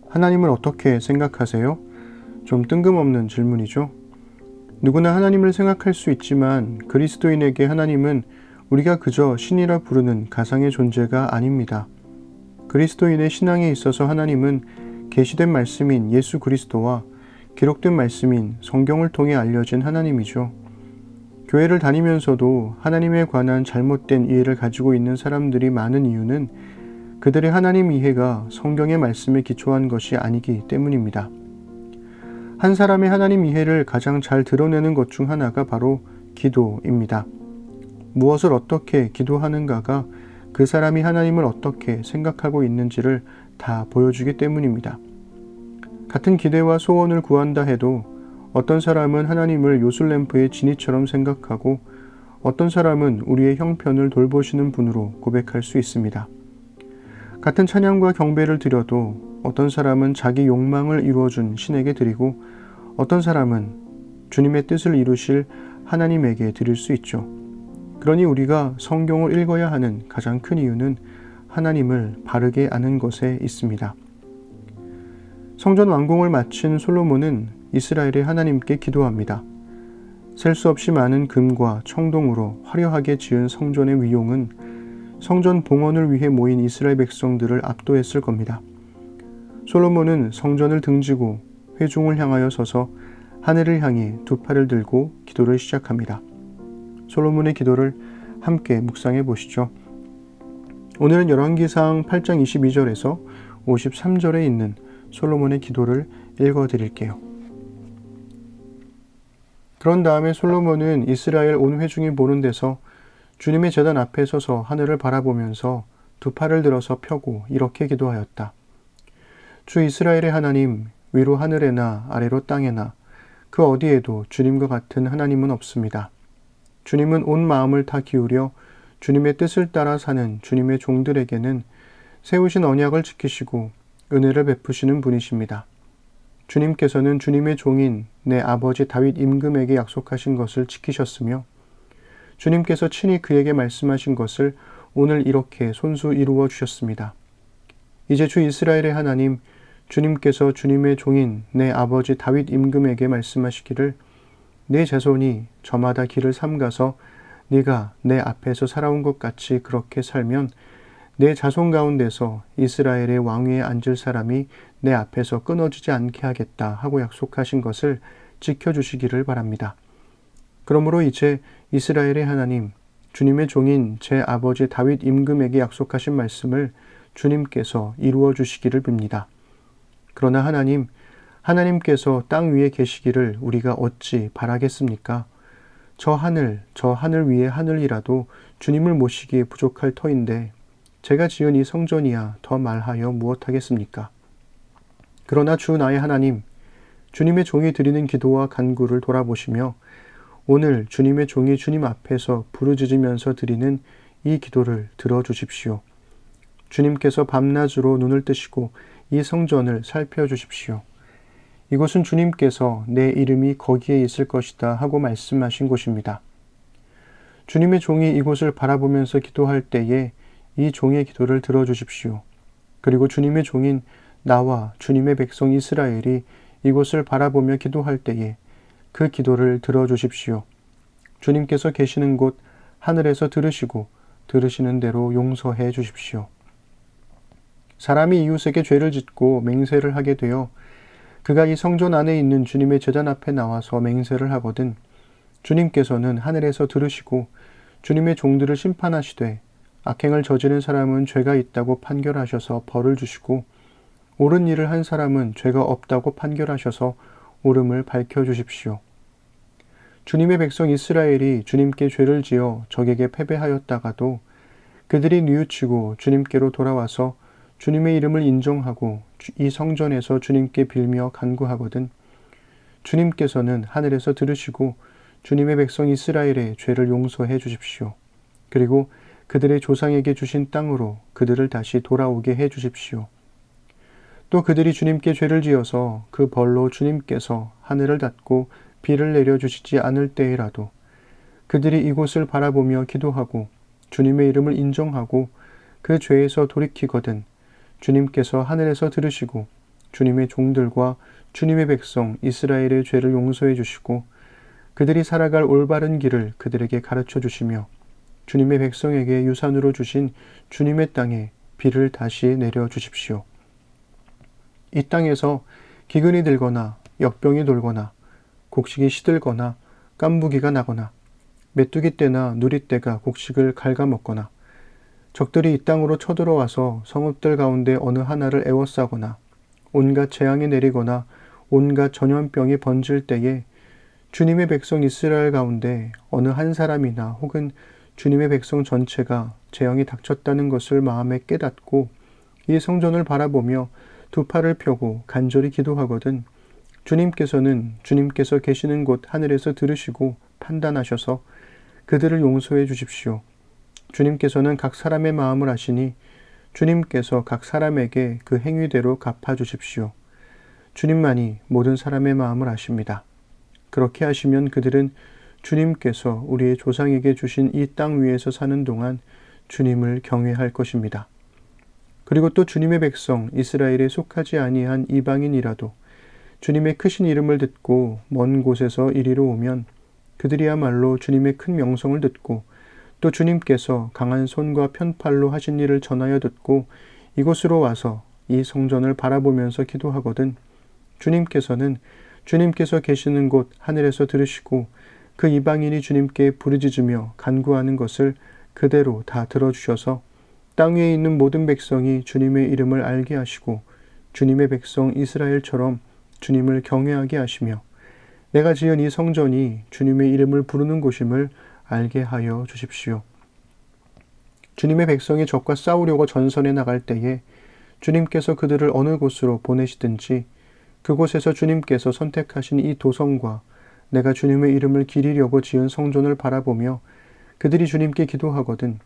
하나님을 어떻게 생각하세요? 좀 뜬금없는 질문이죠. 누구나 하나님을 생각할 수 있지만 그리스도인에게 하나님은 우리가 그저 신이라 부르는 가상의 존재가 아닙니다. 그리스도인의 신앙에 있어서 하나님은 계시된 말씀인 예수 그리스도와 기록된 말씀인 성경을 통해 알려진 하나님이죠. 교회를 다니면서도 하나님에 관한 잘못된 이해를 가지고 있는 사람들이 많은 이유는 그들의 하나님 이해가 성경의 말씀에 기초한 것이 아니기 때문입니다. 한 사람의 하나님 이해를 가장 잘 드러내는 것 중 하나가 바로 기도입니다. 무엇을 어떻게 기도하는가가 그 사람이 하나님을 어떻게 생각하고 있는지를 다 보여주기 때문입니다. 같은 기대와 소원을 구한다 해도 어떤 사람은 하나님을 요술램프의 지니처럼 생각하고 어떤 사람은 우리의 형편을 돌보시는 분으로 고백할 수 있습니다. 같은 찬양과 경배를 드려도 어떤 사람은 자기 욕망을 이루어준 신에게 드리고 어떤 사람은 주님의 뜻을 이루실 하나님에게 드릴 수 있죠. 그러니 우리가 성경을 읽어야 하는 가장 큰 이유는 하나님을 바르게 아는 것에 있습니다. 성전 완공을 마친 솔로몬은 이스라엘의 하나님께 기도합니다. 셀 수 없이 많은 금과 청동으로 화려하게 지은 성전의 위용은 성전 봉헌을 위해 모인 이스라엘 백성들을 압도했을 겁니다. 솔로몬은 성전을 등지고 회중을 향하여 서서 하늘을 향해 두 팔을 들고 기도를 시작합니다. 솔로몬의 기도를 함께 묵상해 보시죠. 오늘은 열왕기상 8장 22절에서 53절에 있는 솔로몬의 기도를 읽어 드릴게요. 그런 다음에 솔로몬은 이스라엘 온 회중이 보는 데서 주님의 제단 앞에 서서 하늘을 바라보면서 두 팔을 들어서 펴고 이렇게 기도하였다. 주 이스라엘의 하나님, 위로 하늘에나 아래로 땅에나 그 어디에도 주님과 같은 하나님은 없습니다. 주님은 온 마음을 다 기울여 주님의 뜻을 따라 사는 주님의 종들에게는 세우신 언약을 지키시고 은혜를 베푸시는 분이십니다. 주님께서는 주님의 종인 내 아버지 다윗 임금에게 약속하신 것을 지키셨으며 주님께서 친히 그에게 말씀하신 것을 오늘 이렇게 손수 이루어 주셨습니다. 이제 주 이스라엘의 하나님, 주님께서 주님의 종인 내 아버지 다윗 임금에게 말씀하시기를 내 자손이 저마다 길을 삼가서 네가 내 앞에서 살아온 것 같이 그렇게 살면 내 자손 가운데서 이스라엘의 왕위에 앉을 사람이 내 앞에서 끊어지지 않게 하겠다 하고 약속하신 것을 지켜주시기를 바랍니다. 그러므로 이제 이스라엘의 하나님, 주님의 종인 제 아버지 다윗 임금에게 약속하신 말씀을 주님께서 이루어 주시기를 빕니다. 그러나 하나님께서 땅 위에 계시기를 우리가 어찌 바라겠습니까? 저 하늘 위의 하늘이라도 주님을 모시기에 부족할 터인데 제가 지은 이 성전이야 더 말하여 무엇하겠습니까? 그러나 주 나의 하나님, 주님의 종이 드리는 기도와 간구를 돌아보시며 오늘 주님의 종이 주님 앞에서 부르짖으면서 드리는 이 기도를 들어주십시오. 주님께서 밤낮으로 눈을 뜨시고 이 성전을 살펴주십시오. 이곳은 주님께서 내 이름이 거기에 있을 것이다 하고 말씀하신 곳입니다. 주님의 종이 이곳을 바라보면서 기도할 때에 이 종의 기도를 들어주십시오. 그리고 주님의 종인 나와 주님의 백성 이스라엘이 이곳을 바라보며 기도할 때에 그 기도를 들어주십시오. 주님께서 계시는 곳 하늘에서 들으시고 들으시는 대로 용서해 주십시오. 사람이 이웃에게 죄를 짓고 맹세를 하게 되어 그가 이 성전 안에 있는 주님의 제단 앞에 나와서 맹세를 하거든 주님께서는 하늘에서 들으시고 주님의 종들을 심판하시되 악행을 저지른 사람은 죄가 있다고 판결하셔서 벌을 주시고 옳은 일을 한 사람은 죄가 없다고 판결하셔서 옳음을 밝혀주십시오. 주님의 백성 이스라엘이 주님께 죄를 지어 적에게 패배하였다가도 그들이 뉘우치고 주님께로 돌아와서 주님의 이름을 인정하고 이 성전에서 주님께 빌며 간구하거든 주님께서는 하늘에서 들으시고 주님의 백성 이스라엘의 죄를 용서해 주십시오. 그리고 그들의 조상에게 주신 땅으로 그들을 다시 돌아오게 해 주십시오. 또 그들이 주님께 죄를 지어서 그 벌로 주님께서 하늘을 닫고 비를 내려주시지 않을 때에라도 그들이 이곳을 바라보며 기도하고 주님의 이름을 인정하고 그 죄에서 돌이키거든 주님께서 하늘에서 들으시고 주님의 종들과 주님의 백성 이스라엘의 죄를 용서해 주시고 그들이 살아갈 올바른 길을 그들에게 가르쳐 주시며 주님의 백성에게 유산으로 주신 주님의 땅에 비를 다시 내려 주십시오. 이 땅에서 기근이 들거나 역병이 돌거나 곡식이 시들거나 깐부기가 나거나 메뚜기 떼나 누리 떼가 곡식을 갉아먹거나 적들이 이 땅으로 쳐들어와서 성읍들 가운데 어느 하나를 에워싸거나 온갖 재앙이 내리거나 온갖 전염병이 번질 때에 주님의 백성 이스라엘 가운데 어느 한 사람이나 혹은 주님의 백성 전체가 재앙이 닥쳤다는 것을 마음에 깨닫고 이 성전을 바라보며 두 팔을 펴고 간절히 기도하거든 주님께서는 주님께서 계시는 곳 하늘에서 들으시고 판단하셔서 그들을 용서해 주십시오. 주님께서는 각 사람의 마음을 아시니 주님께서 각 사람에게 그 행위대로 갚아 주십시오. 주님만이 모든 사람의 마음을 아십니다. 그렇게 하시면 그들은 주님께서 우리의 조상에게 주신 이 땅 위에서 사는 동안 주님을 경외할 것입니다. 그리고 또 주님의 백성 이스라엘에 속하지 아니한 이방인이라도 주님의 크신 이름을 듣고 먼 곳에서 이리로 오면 그들이야말로 주님의 큰 명성을 듣고 또 주님께서 강한 손과 편팔로 하신 일을 전하여 듣고 이곳으로 와서 이 성전을 바라보면서 기도하거든 주님께서는 주님께서 계시는 곳 하늘에서 들으시고 그 이방인이 주님께 부르짖으며 간구하는 것을 그대로 다 들어주셔서 땅 위에 있는 모든 백성이 주님의 이름을 알게 하시고 주님의 백성 이스라엘처럼 주님을 경외하게 하시며 내가 지은 이 성전이 주님의 이름을 부르는 곳임을 알게 하여 주십시오. 주님의 백성이 적과 싸우려고 전선에 나갈 때에 주님께서 그들을 어느 곳으로 보내시든지 그곳에서 주님께서 선택하신 이 도성과 내가 주님의 이름을 기리려고 지은 성전을 바라보며 그들이 주님께 기도하거든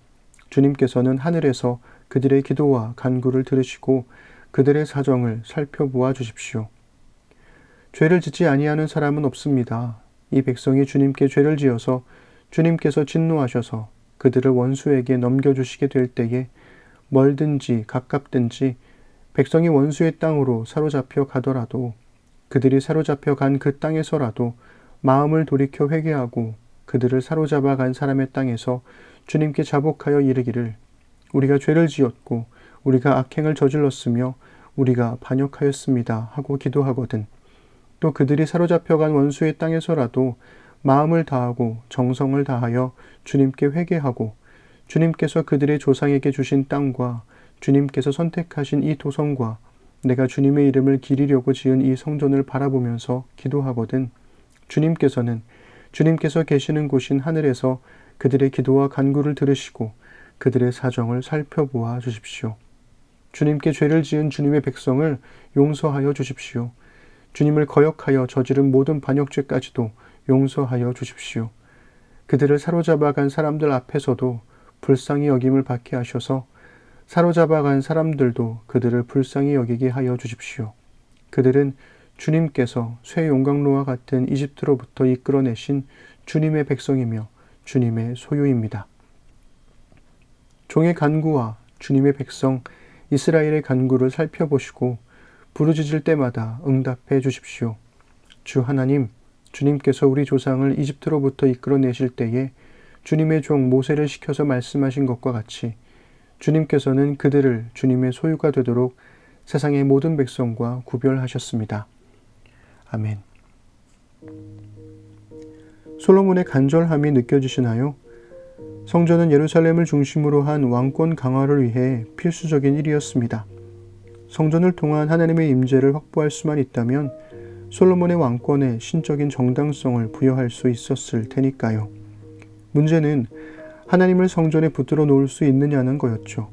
주님께서는 하늘에서 그들의 기도와 간구를 들으시고 그들의 사정을 살펴보아 주십시오. 죄를 짓지 아니하는 사람은 없습니다. 이 백성이 주님께 죄를 지어서 주님께서 진노하셔서 그들을 원수에게 넘겨주시게 될 때에 멀든지 가깝든지 백성이 원수의 땅으로 사로잡혀 가더라도 그들이 사로잡혀 간 그 땅에서라도 마음을 돌이켜 회개하고 그들을 사로잡아 간 사람의 땅에서 주님께 자복하여 이르기를 우리가 죄를 지었고 우리가 악행을 저질렀으며 우리가 반역하였습니다 하고 기도하거든 또 그들이 사로잡혀 간 원수의 땅에서라도 마음을 다하고 정성을 다하여 주님께 회개하고 주님께서 그들의 조상에게 주신 땅과 주님께서 선택하신 이 도성과 내가 주님의 이름을 기리려고 지은 이 성전을 바라보면서 기도하거든 주님께서는 주님께서 계시는 곳인 하늘에서 그들의 기도와 간구를 들으시고 그들의 사정을 살펴보아 주십시오. 주님께 죄를 지은 주님의 백성을 용서하여 주십시오. 주님을 거역하여 저지른 모든 반역죄까지도 용서하여 주십시오. 그들을 사로잡아 간 사람들 앞에서도 불쌍히 여김을 받게 하셔서 사로잡아 간 사람들도 그들을 불쌍히 여기게 하여 주십시오. 그들은 주님께서 쇠 용광로와 같은 이집트로부터 이끌어내신 주님의 백성이며 주님의 소유입니다. 종의 간구와 주님의 백성 이스라엘의 간구를 살펴보시고 부르짖을 때마다 응답해 주십시오. 주 하나님, 주님께서 우리 조상을 이집트로부터 이끌어내실 때에 주님의 종 모세를 시켜서 말씀하신 것과 같이 주님께서는 그들을 주님의 소유가 되도록 세상의 모든 백성과 구별하셨습니다. 아멘. 솔로몬의 간절함이 느껴지시나요? 성전은 예루살렘을 중심으로 한 왕권 강화를 위해 필수적인 일이었습니다. 성전을 통한 하나님의 임재를 확보할 수만 있다면 솔로몬의 왕권에 신적인 정당성을 부여할 수 있었을 테니까요. 문제는 하나님을 성전에 붙들어 놓을 수 있느냐는 거였죠.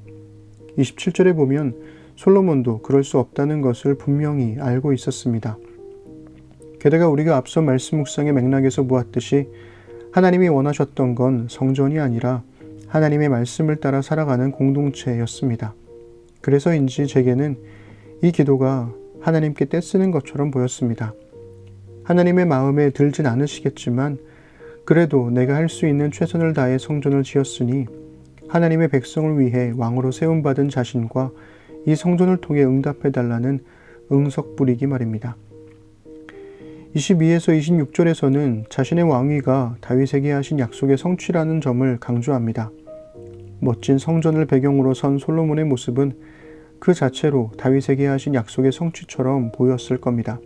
27절에 보면 솔로몬도 그럴 수 없다는 것을 분명히 알고 있었습니다. 게다가 우리가 앞서 말씀 묵상의 맥락에서 보았듯이 하나님이 원하셨던 건 성전이 아니라 하나님의 말씀을 따라 살아가는 공동체였습니다. 그래서인지 제게는 이 기도가 하나님께 떼쓰는 것처럼 보였습니다. 하나님의 마음에 들진 않으시겠지만 그래도 내가 할 수 있는 최선을 다해 성전을 지었으니 하나님의 백성을 위해 왕으로 세움받은 자신과 이 성전을 통해 응답해달라는 응석 부리기 말입니다. 22에서 26절에서는 자신의 왕위가 다윗에게 하신 약속의 성취라는 점을 강조합니다. 멋진 성전을 배경으로 선 솔로몬의 모습은 그 자체로 다윗에게 하신 약속의 성취처럼 보였을 겁니다.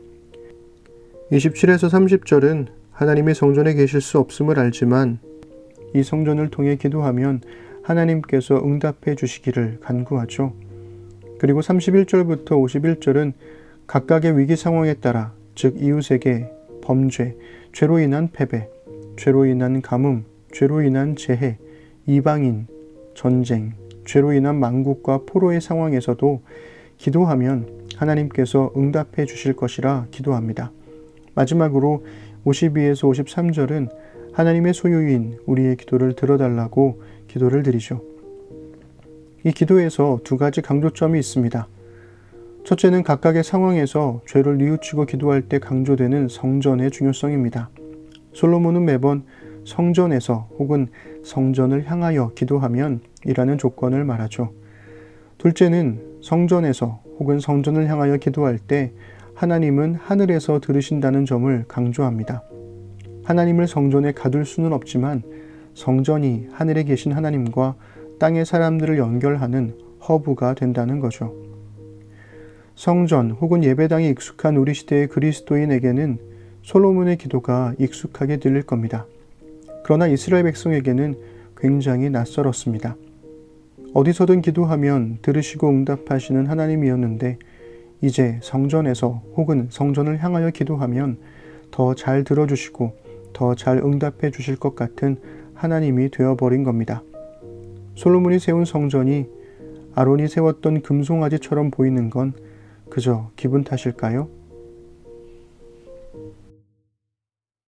27에서 30절은 하나님의 성전에 계실 수 없음을 알지만 이 성전을 통해 기도하면 하나님께서 응답해 주시기를 간구하죠. 그리고 31절부터 51절은 각각의 위기 상황에 따라 즉 이웃에게 범죄, 죄로 인한 패배, 죄로 인한 가뭄, 죄로 인한 재해, 이방인, 전쟁, 죄로 인한 만국과 포로의 상황에서도 기도하면 하나님께서 응답해 주실 것이라 기도합니다. 마지막으로 52에서 53절은 하나님의 소유인 우리의 기도를 들어달라고 기도를 드리죠. 이 기도에서 두 가지 강조점이 있습니다. 첫째는 각각의 상황에서 죄를 뉘우치고 기도할 때 강조되는 성전의 중요성입니다. 솔로몬은 매번 성전에서 혹은 성전을 향하여 기도하면 이라는 조건을 말하죠. 둘째는 성전에서 혹은 성전을 향하여 기도할 때 하나님은 하늘에서 들으신다는 점을 강조합니다. 하나님을 성전에 가둘 수는 없지만 성전이 하늘에 계신 하나님과 땅의 사람들을 연결하는 허브가 된다는 거죠. 성전 혹은 예배당이 익숙한 우리 시대의 그리스도인에게는 솔로몬의 기도가 익숙하게 들릴 겁니다. 그러나 이스라엘 백성에게는 굉장히 낯설었습니다. 어디서든 기도하면 들으시고 응답하시는 하나님이었는데 이제 성전에서 혹은 성전을 향하여 기도하면 더 잘 들어주시고 더 잘 응답해 주실 것 같은 하나님이 되어버린 겁니다. 솔로몬이 세운 성전이 아론이 세웠던 금송아지처럼 보이는 건 그저 기분 탓일까요?